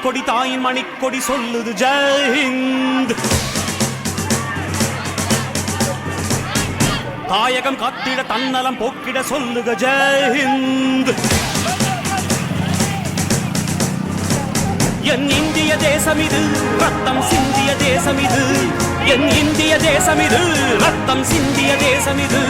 மணிக்கொடி தாயின் மணிக்கொடி சொல்லுது ஜெய் ஹிந்த். தாயகம் காத்திட தன்னலம் போக்கிட சொல்லுக ஜெய் ஹிந்த். என் இந்திய தேசம் இது ரத்தம் சிந்திய தேசம் இது. என் இந்திய தேசம் இது ரத்தம் சிந்திய தேசம் இது.